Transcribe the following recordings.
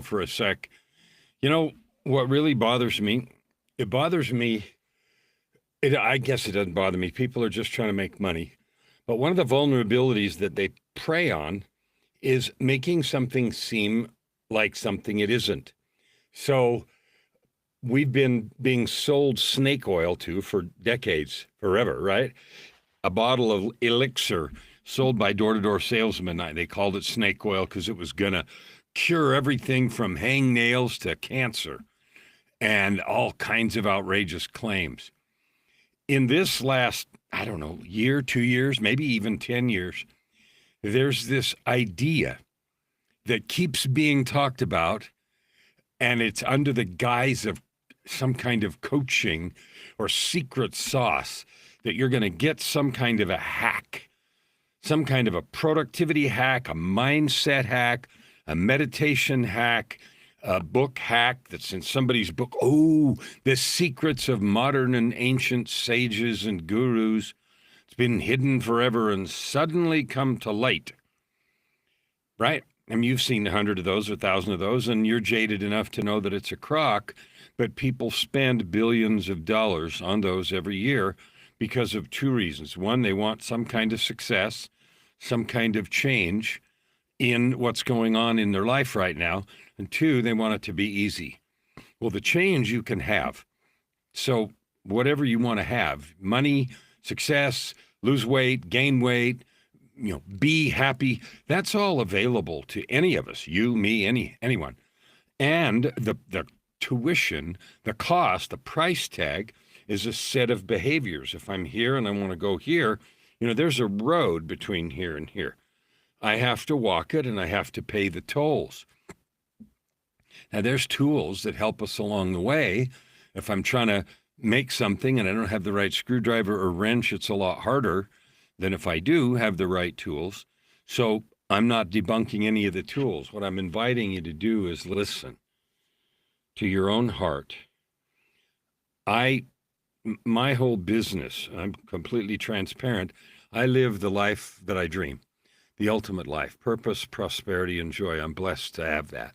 for a sec. You know what really bothers me? It bothers me. I guess it doesn't bother me. People are just trying to make money. But one of the vulnerabilities that they prey on is making something seem like something it isn't. So we've been being sold snake oil to for decades, forever, right? A bottle of elixir sold by door to door salesmen. They called it snake oil because it was going to cure everything from hangnails to cancer and all kinds of outrageous claims. In this last, I don't know, year, 2 years, maybe even 10 years, there's this idea that keeps being talked about, and it's under the guise of some kind of coaching or secret sauce that you're going to get some kind of a hack, some kind of a productivity hack, a mindset hack, a meditation hack, a book hack that's in somebody's book. Oh, the secrets of modern and ancient sages and gurus. It's been hidden forever and suddenly come to light. Right? I mean, you've seen 100 of those or 1,000 of those, and you're jaded enough to know that it's a crock, but people spend billions of dollars on those every year because of two reasons. One, they want some kind of success, some kind of change in what's going on in their life right now. And two, they want it to be easy. Well, the change you can have. So whatever you want to have, money, success, lose weight, gain weight, be happy, that's all available to any of us, you, me, anyone. And the tuition, the cost, the price tag is a set of behaviors. If I'm here and I want to go here, there's a road between here and here. I have to walk it and I have to pay the tolls. Now, there's tools that help us along the way. If I'm trying to make something and I don't have the right screwdriver or wrench, it's a lot harder than if I do have the right tools. So I'm not debunking any of the tools. What I'm inviting you to do is listen to your own heart. My whole business, I'm completely transparent. I live the life that I dream, the ultimate life, purpose, prosperity, and joy. I'm blessed to have that.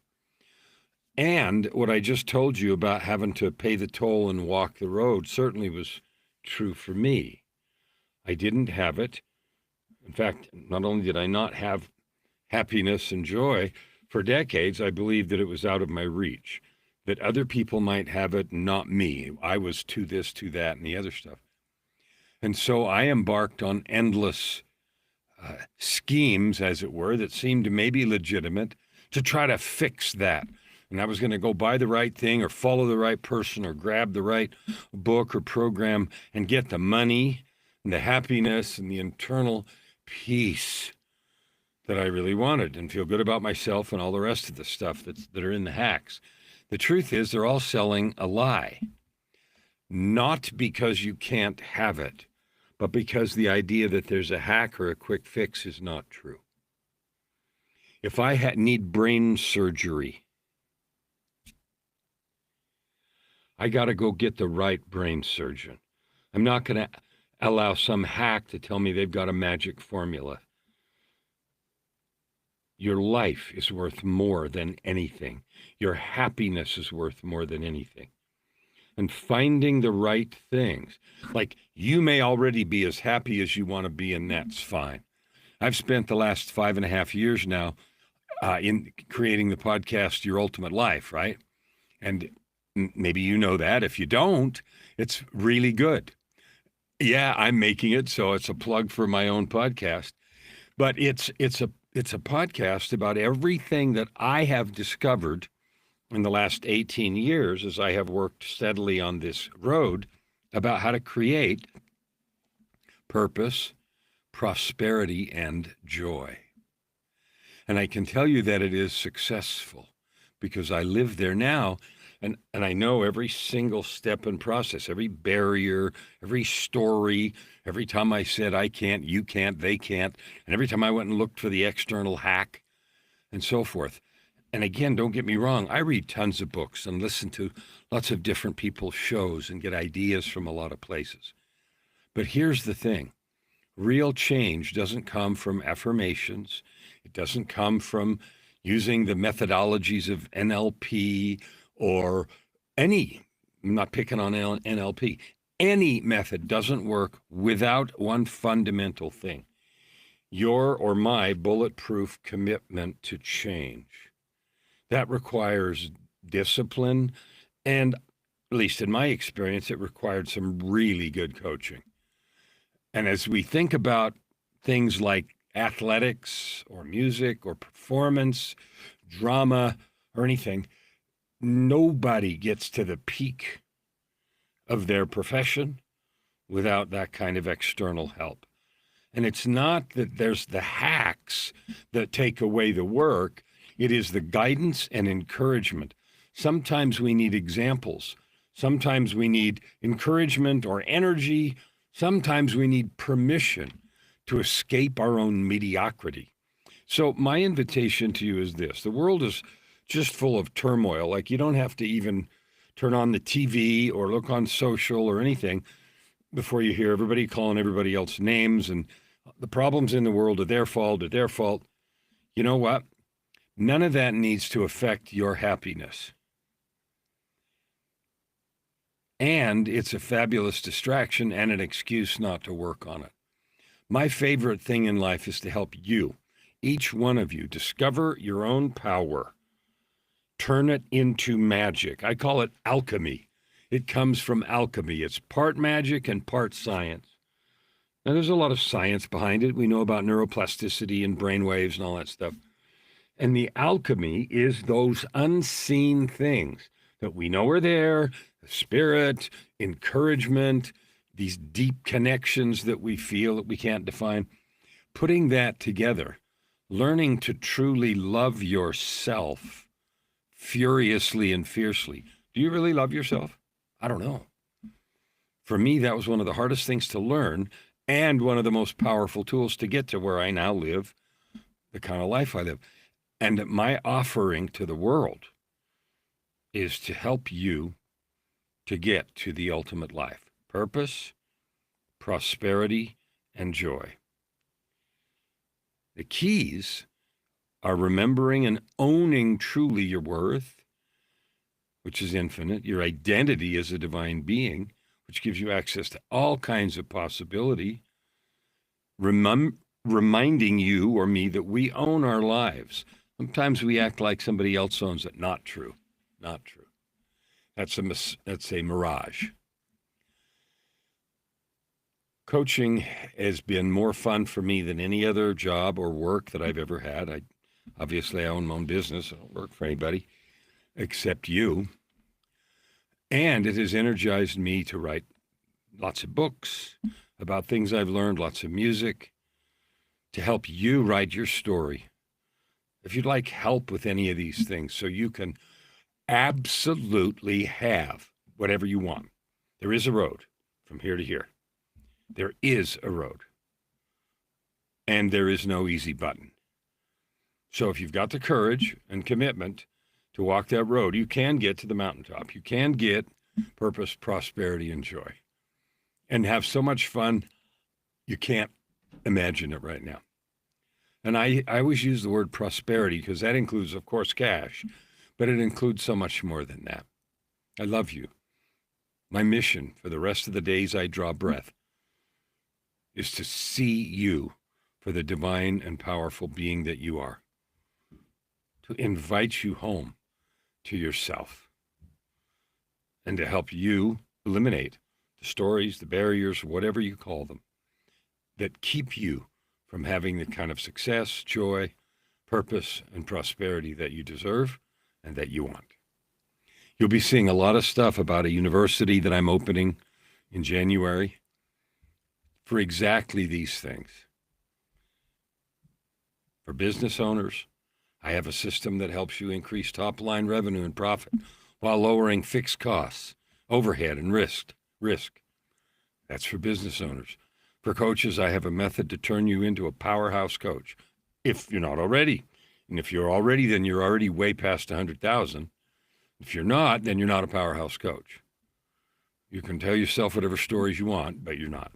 And what I just told you about having to pay the toll and walk the road certainly was true for me. I didn't have it. In fact, not only did I not have happiness and joy, for decades, I believed that it was out of my reach, that other people might have it, not me. I was to this, to that, and the other stuff. And so I embarked on endless schemes, as it were, that seemed maybe legitimate to try to fix that. And I was going to go buy the right thing or follow the right person or grab the right book or program and get the money and the happiness and the internal peace that I really wanted and feel good about myself and all the rest of the stuff that are in the hacks. The truth is they're all selling a lie, not because you can't have it, but because the idea that there's a hack or a quick fix is not true. If I need brain surgery, I got to go get the right brain surgeon. I'm not going to allow some hack to tell me they've got a magic formula. Your life is worth more than anything. Your happiness is worth more than anything. And finding the right things, like you may already be as happy as you want to be, and that's fine. I've spent the last 5.5 years now in creating the podcast, Your Ultimate Life, right? And maybe you know that. If you don't, it's really good. Yeah, I'm making it, so it's a plug for my own podcast. But it's a podcast about everything that I have discovered in the last 18 years as I have worked steadily on this road about how to create purpose, prosperity, and joy. And I can tell you that it is successful because I live there now. And I know every single step and process, every barrier, every story, every time I said I can't, you can't, they can't, and every time I went and looked for the external hack and so forth. And again, don't get me wrong, I read tons of books and listen to lots of different people's shows and get ideas from a lot of places. But here's the thing. Real change doesn't come from affirmations. It doesn't come from using the methodologies of NLP or any, I'm not picking on NLP, any method doesn't work without one fundamental thing: your or my bulletproof commitment to change. That requires discipline, and at least in my experience, it required some really good coaching. And as we think about things like athletics or music or performance, drama, or anything, nobody gets to the peak of their profession without that kind of external help. And it's not that there's the hacks that take away the work, it is the guidance and encouragement. Sometimes we need examples. Sometimes we need encouragement or energy. Sometimes we need permission to escape our own mediocrity. So my invitation to you is this: the world is just full of turmoil. Like, you don't have to even turn on the TV or look on social or anything before you hear everybody calling everybody else names and the problems in the world are their fault, are their fault. You know what? None of that needs to affect your happiness. And it's a fabulous distraction and an excuse not to work on it. My favorite thing in life is to help you, each one of you, discover your own power, turn it into magic. I call it alchemy. It comes from alchemy. It's part magic and part science. Now, there's a lot of science behind it. We know about neuroplasticity and brain waves and all that stuff. And the alchemy is those unseen things that we know are there: spirit, encouragement, these deep connections that we feel that we can't define. Putting that together, learning to truly love yourself furiously and fiercely. Do you really love yourself? I don't know. For me, that was one of the hardest things to learn and one of the most powerful tools to get to where I now live, the kind of life I live. And my offering to the world is to help you to get to the ultimate life: purpose, prosperity, and joy. The keys are remembering and owning truly your worth, which is infinite, your identity as a divine being, which gives you access to all kinds of possibility, reminding you or me that we own our lives. Sometimes we act like somebody else owns it. Not true. Not true. That's a mirage. Coaching has been more fun for me than any other job or work that I've ever had. Obviously, I own my own business. I don't work for anybody except you. And it has energized me to write lots of books about things I've learned, lots of music, to help you write your story. If you'd like help with any of these things so you can absolutely have whatever you want, there is a road from here to here. There is a road. And there is no easy button. So if you've got the courage and commitment to walk that road, you can get to the mountaintop. You can get purpose, prosperity, and joy. And have so much fun, you can't imagine it right now. And I always use the word prosperity because that includes, of course, cash, but it includes so much more than that. I love you. My mission for the rest of the days I draw breath is to see you for the divine and powerful being that you are, to invite you home to yourself, and to help you eliminate the stories, the barriers, whatever you call them, that keep you from having the kind of success, joy, purpose, and prosperity that you deserve and that you want. You'll be seeing a lot of stuff about a university that I'm opening in January for exactly these things. For business owners, I have a system that helps you increase top-line revenue and profit while lowering fixed costs, overhead, and risk. That's for business owners. For coaches, I have a method to turn you into a powerhouse coach, if you're not already. And if you're already, then you're already way past 100,000. If you're not, then you're not a powerhouse coach. You can tell yourself whatever stories you want, but you're not.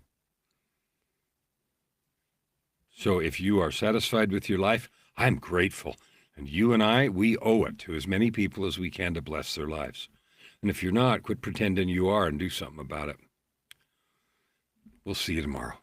So if you are satisfied with your life, I'm grateful. And you and I, we owe it to as many people as we can to bless their lives. And if you're not, quit pretending you are and do something about it. We'll see you tomorrow.